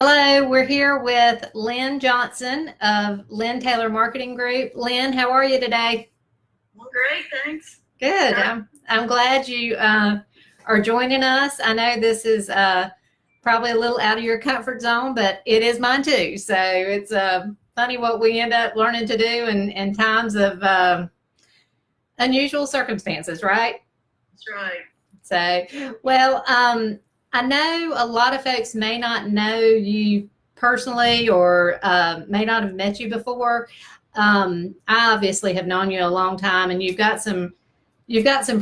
Hello, we're here with Lynn Johnson of Lynn Taylor Marketing Group. Lynn, how are you today? Well, great, thanks. Good. I'm glad you are joining us. I know this is probably a little out of your comfort zone, but it is mine too. So it's funny what we end up learning to do in times of unusual circumstances, right? That's right. I know a lot of folks may not know you personally or may not have met you before. I obviously have known you a long time, and you've got some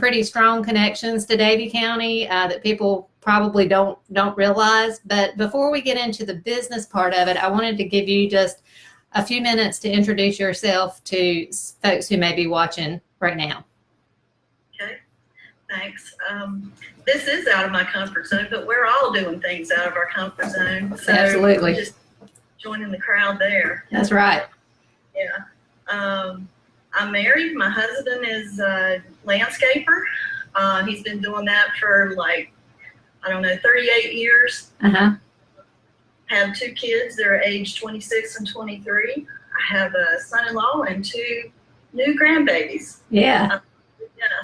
pretty strong connections to Davie County that people probably don't realize. But before we get into the business part of it, I wanted to give you just a few minutes to introduce yourself to folks who may be watching right now. Okay, thanks. This is out of my comfort zone, but we're all doing things out of our comfort zone. So Absolutely. I'm just joining the crowd there. That's right. Yeah. I'm married. My husband is a landscaper. He's been doing that for 38 years. Uh-huh. Have two kids. They're age 26 and 23. I have a son-in-law and two new grandbabies. Yeah.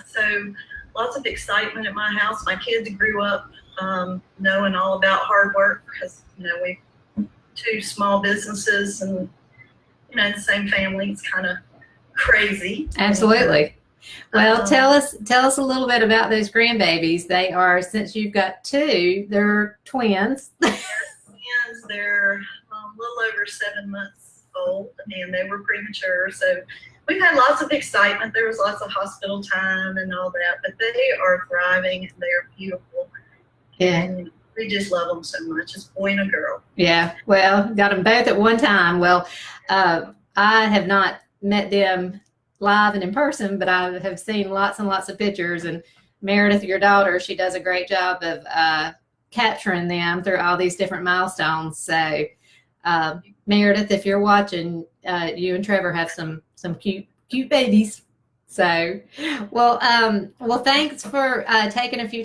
So lots of excitement at my house. My kids grew up knowing all about hard work because, we two small businesses and, the same family. It's kind of crazy. Absolutely. Well, tell us a little bit about those grandbabies. They are, since you've got two, they're twins. They're a little over 7 months old, and they were premature. So we've had lots of excitement. There was lots of hospital time and all that, but they are thriving and they're beautiful. Yeah. And we just love them so much. It's a boy and a girl. Yeah. Well, got them both at one time. Well, I have not met them live and in person, but I have seen lots and lots of pictures. And Meredith, your daughter, she does a great job of capturing them through all these different milestones. So, Meredith, if you're watching, you and Trevor have some cute babies. So, well, thanks for taking a few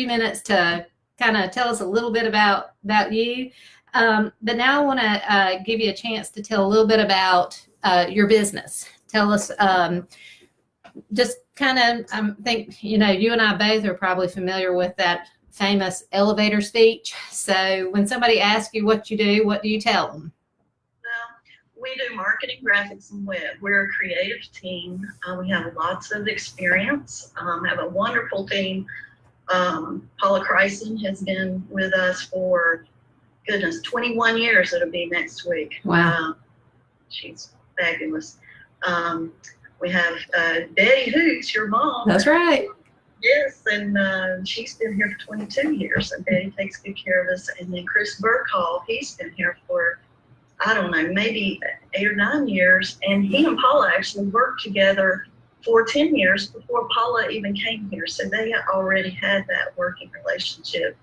minutes to kind of tell us a little bit about you. But now I want to give you a chance to tell a little bit about your business. Tell us, just kind of, I think, you and I both are probably familiar with that famous elevator speech. So when somebody asks you what you do, what do you tell them? Well, we do marketing, graphics, and web. We're a creative team. We have lots of experience. Have a wonderful team. Paula Kreisen has been with us for, 21 years. It'll be next week. Wow. She's fabulous. We have Betty Hoots, your mom. That's right. Yes, and she's been here for 22 years, and Betty takes good care of us. And then Chris Burkhall, he's been here for, I don't know, maybe 8 or 9 years. And he and Paula actually worked together for 10 years before Paula even came here. So they already had that working relationship.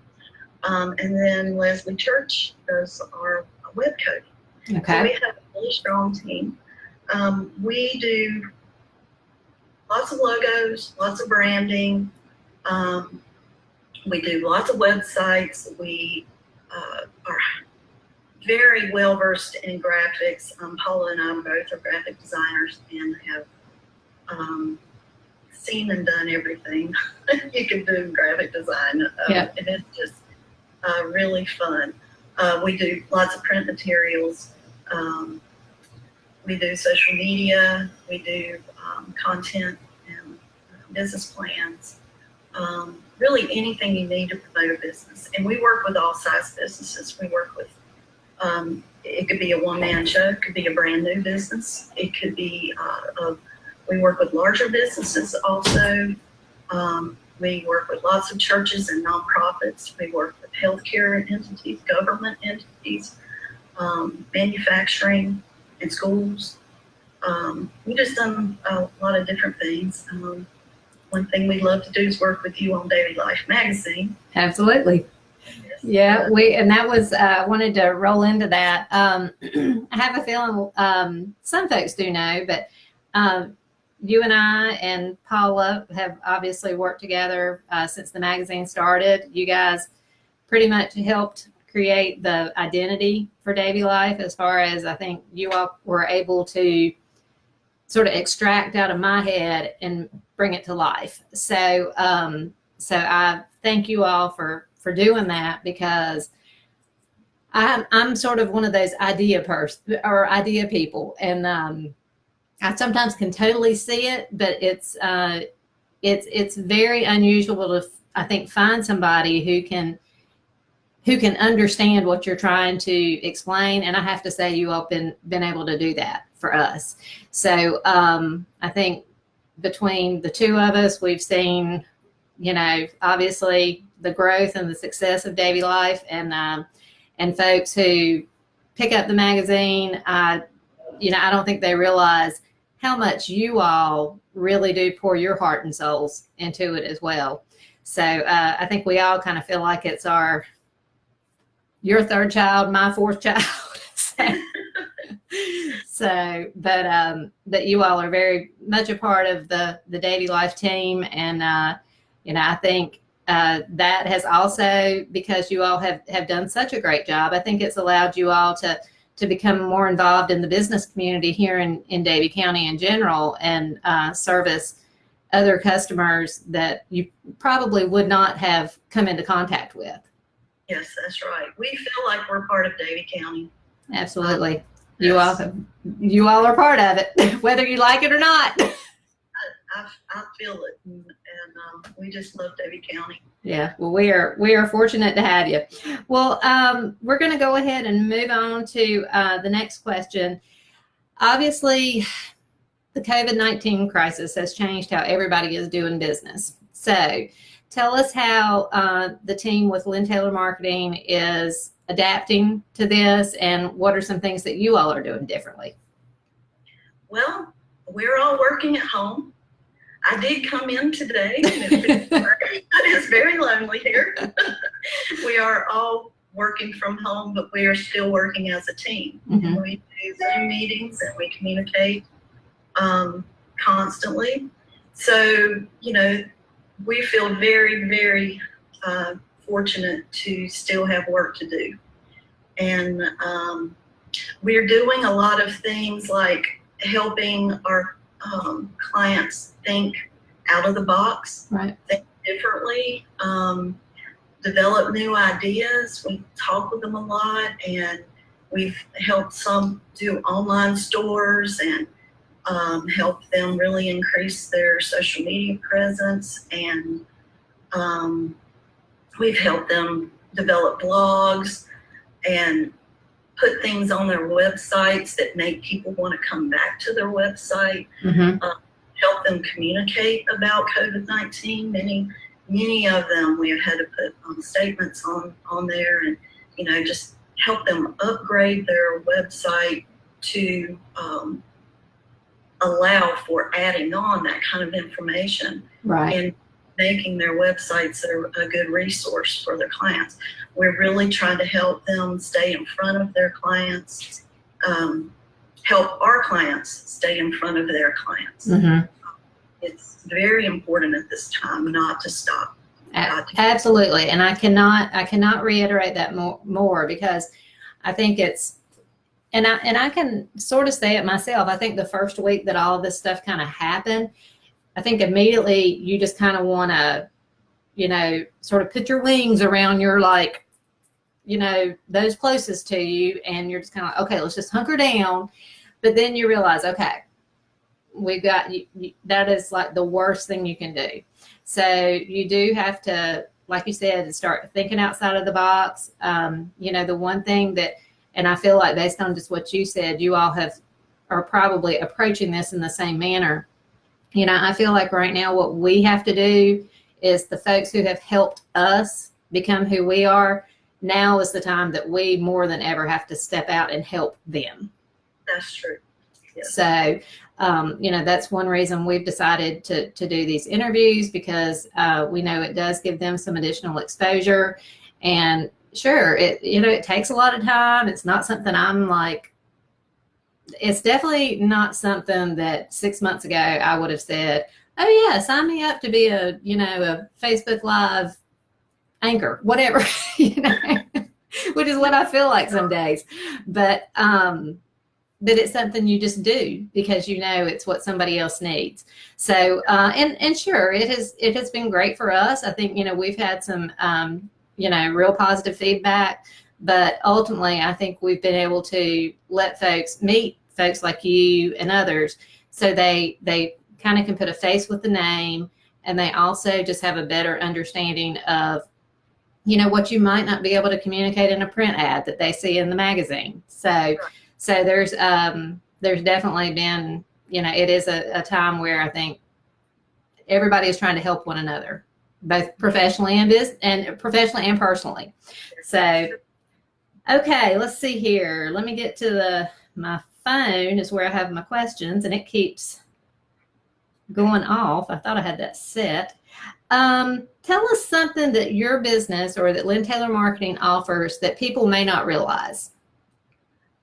And then Leslie Church does our web coding. Okay. So we have a really strong team. We do lots of logos, lots of branding. We do lots of websites. We are very well versed in graphics. Paula and I both are graphic designers and have seen and done everything you can do in graphic design. Yeah. And it's just really fun. We do lots of print materials. We do social media. We do content and business plans. Really anything you need to promote a business. And we work with all size businesses. We work with, it could be a one-man show. It could be a brand new business. It could be, we work with larger businesses also. We work with lots of churches and nonprofits. We work with healthcare entities, government entities, manufacturing, and schools. We just done a lot of different things. One thing we love to do is work with you on DavieLiFE magazine. Absolutely. Yes. Yeah, and that was, wanted to roll into that. I have a feeling some folks do know, but you and I and Paula have obviously worked together since the magazine started. You guys pretty much helped create the identity for DavieLiFE, as far as I think you all were able to sort of extract out of my head and bring it to life. So so I thank you all for doing that, because I'm sort of one of those idea people, and I sometimes can totally see it, but it's very unusual to, I think, find somebody who can understand what you're trying to explain. And I have to say, you all been able to do that for us. So I think between the two of us, we've seen, obviously the growth and the success of DavieLiFE, and folks who pick up the magazine. I don't think they realize how much you all really do pour your heart and souls into it as well. So I think we all kind of feel like it's your third child, my fourth child. But you all are very much a part of the DavieLiFE team. And, I think that has also, because you all have done such a great job, I think it's allowed you all to become more involved in the business community here in Davie County in general, and service other customers that you probably would not have come into contact with. Yes, that's right. We feel like we're part of Davie County. Absolutely. Yes. You all are part of it, whether you like it or not. I feel it, and we just love Davie County. Yeah, well, we are fortunate to have you. Well, we're going to go ahead and move on to the next question. Obviously, the COVID-19 crisis has changed how everybody is doing business. So tell us how the team with Lynn Taylor Marketing is adapting to this, and what are some things that you all are doing differently? Well, we're all working at home. I did come in today. It's very lonely here. We are all working from home, but we are still working as a team. Mm-hmm. We do Zoom meetings and we communicate constantly. So, we feel very, very fortunate to still have work to do. And we're doing a lot of things like helping our clients think out of the box, right? Think differently, develop new ideas. We talk with them a lot, and we've helped some do online stores and help them really increase their social media presence, and we've helped them develop blogs and put things on their websites that make people want to come back to their website. Mm-hmm. Help them communicate about COVID-19. Many of them we have had to put statements on there, and just help them upgrade their website to allow for adding on that kind of information, right? And making their websites a good resource for their clients. We're really trying to help them stay in front of their clients, help our clients stay in front of their clients. Mm-hmm. It's very important at this time not to stop. Absolutely. And I cannot reiterate that more, because I think it's, and I can sort of say it myself. I think the first week that all of this stuff kind of happened, I think immediately you just kind of want to, sort of put your wings around your, those closest to you, and you're just kind of like, okay, let's just hunker down. But then you realize, okay, we've got that is like the worst thing you can do. So you do have to, like you said, start thinking outside of the box. The one thing that, and I feel like based on just what you said, you all are probably approaching this in the same manner. I feel like right now what we have to do is, the folks who have helped us become who we are, now is the time that we more than ever have to step out and help them. That's true. Yes. So, that's one reason we've decided to do these interviews, because we know it does give them some additional exposure. And sure, it takes a lot of time. It's not something it's definitely not something that 6 months ago I would have said, oh yeah, sign me up to be a Facebook Live anchor, whatever. which is what I feel like some days. But it's something you just do because you know it's what somebody else needs. So and sure, it has been great for us. I think we've had some real positive feedback, but ultimately I think we've been able to let folks meet folks like you and others, so they kind of can put a face with the name, and they also just have a better understanding of what you might not be able to communicate in a print ad that they see in the magazine. So there's definitely been, it is a time where I think everybody is trying to help one another, both professionally and personally. So, okay, let's see here. Let me get to my phone is where I have my questions, and it keeps going off. I thought I had that set. Tell us something that your business or that Lynn Taylor Marketing offers that people may not realize.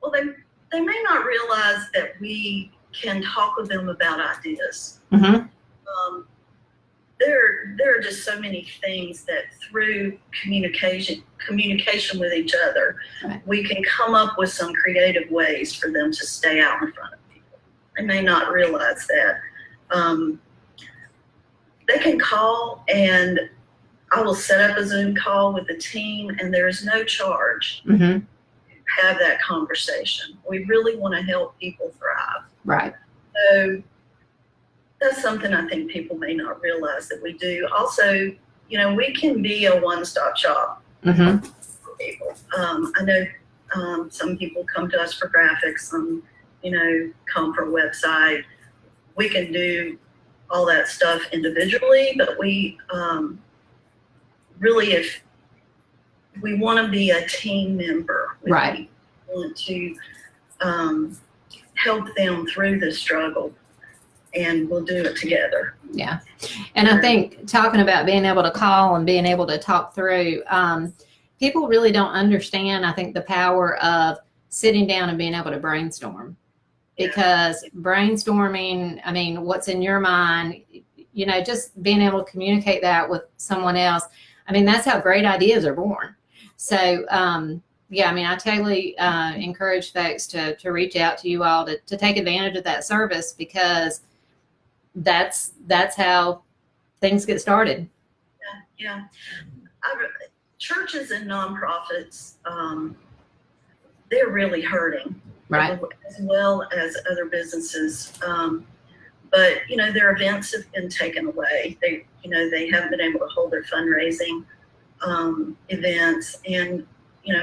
Well, they may not realize that we can talk with them about ideas. Mm-hmm. There are just so many things that through communication with each other, right, we can come up with some creative ways for them to stay out in front of people. They may not realize that. They can call, and I will set up a Zoom call with the team, and there's no charge. Mm-hmm. Have that conversation. We really want to help people thrive. Right. So that's something I think people may not realize that we do. Also, we can be a one-stop shop mm-hmm. for people. I know some people come to us for graphics, some, come for a website. We can do all that stuff individually, but we really, if we want to be a team member, right, we want to help them through the struggle, and we'll do it together. Yeah. And I think talking about being able to call and being able to talk through, people really don't understand, I think, the power of sitting down and being able to brainstorm. Because brainstorming, I mean, what's in your mind, just being able to communicate that with someone else, I mean, that's how great ideas are born. So, I totally encourage folks to reach out to you all to take advantage of that service, because that's how things get started. Yeah. Churches and nonprofits, they're really hurting. Right. As well as other businesses. But, their events have been taken away. They haven't been able to hold their fundraising events, and,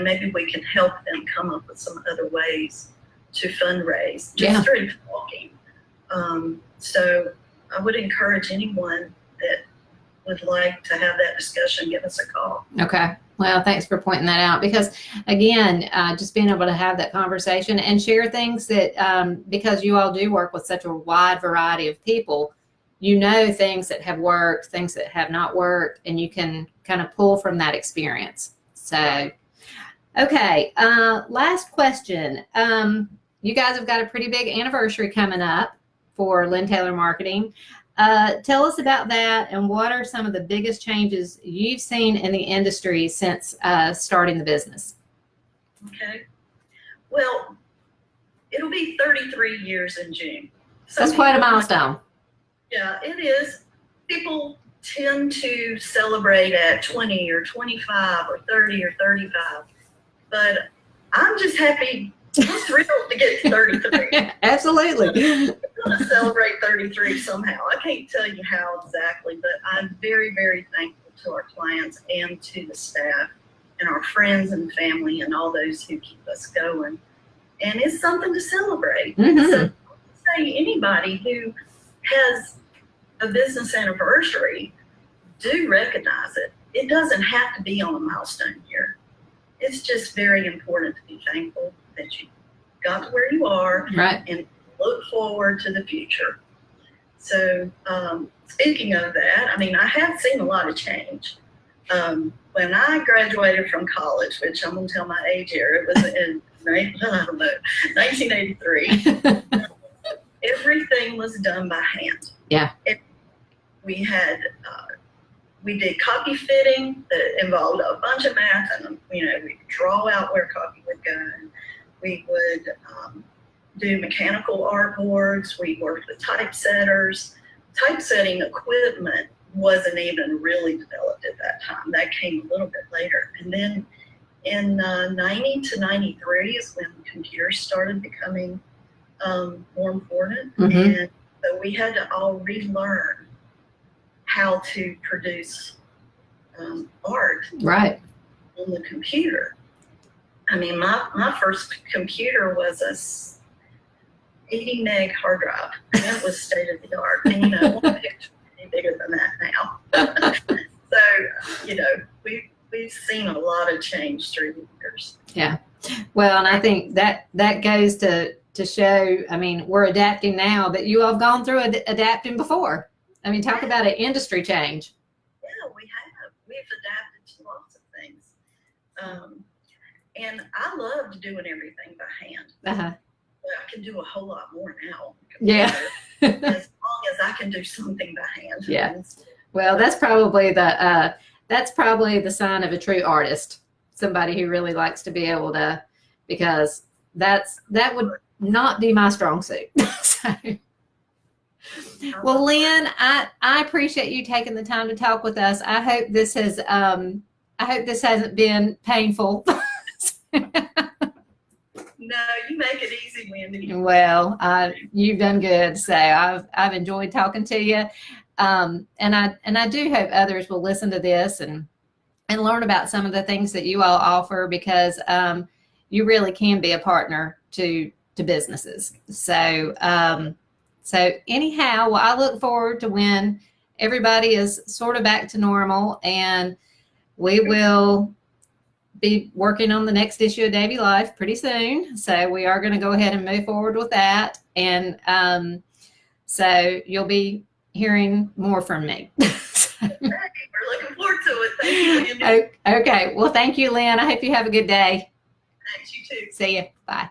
maybe we can help them come up with some other ways to fundraise just through talking. So I would encourage anyone that would like to have that discussion, give us a call. Okay. Well, thanks for pointing that out, because again, just being able to have that conversation and share things that, because you all do work with such a wide variety of people, things that have worked, things that have not worked, and you can kind of pull from that experience. So, okay. Last question. You guys have got a pretty big anniversary coming up for Lynn Taylor Marketing. Tell us about that, and what are some of the biggest changes you've seen in the industry since starting the business? Okay. Well, it'll be 33 years in June. That's quite a milestone. Yeah, it is. People tend to celebrate at 20 or 25 or 30 or 35, but I'm just happy. I'm thrilled to get to 33. Absolutely. We're going to celebrate 33 somehow. I can't tell you how exactly, but I'm very, very thankful to our clients and to the staff and our friends and family and all those who keep us going. And it's something to celebrate. Mm-hmm. So I would say anybody who has a business anniversary, do recognize it. It doesn't have to be on a milestone year. It's just very important to be thankful that you got to where you are, right, and look forward to the future. So speaking of that, I have seen a lot of change. When I graduated from college, which I'm going to tell my age here, it was in 1983. Everything was done by hand. Yeah. We had we did copy fitting that involved a bunch of math, and we'd draw out where copy would go. And we would do mechanical artboards. We worked with typesetters. Typesetting equipment wasn't even really developed at that time. That came a little bit later. And then in 90 to 93 is when computers started becoming more important. Mm-hmm. And so we had to all relearn how to produce art Right. on the computer. I mean, my first computer was a 80 meg hard drive. And that was state of the art. And one picture is bigger than that now. So, we've seen a lot of change through the years. Yeah. Well, and I think that goes to show, I mean, we're adapting now, but you all have gone through adapting before. I mean, talk about an industry change. Yeah, we have. We've adapted to lots of things. And I loved doing everything by hand. Uh-huh. I can do a whole lot more now. Yeah. As long as I can do something by hand. Yeah. Well, that's probably the sign of a true artist. Somebody who really likes to be able to, because that would not be my strong suit. So. Well, Lynn, I appreciate you taking the time to talk with us. I hope this hasn't been painful. No, you make it easy, Wendy. Well, you've done good. So I've enjoyed talking to you. And I do hope others will listen to this and learn about some of the things that you all offer, because you really can be a partner to businesses. So anyhow, well, I look forward to when everybody is sort of back to normal, and we will be working on the next issue of DavieLiFE pretty soon. So we are going to go ahead and move forward with that. And so you'll be hearing more from me. We're looking forward to it. Thank you, Wendy. Okay. Well, thank you, Lynn. I hope you have a good day. Thanks, you too. See you. Bye.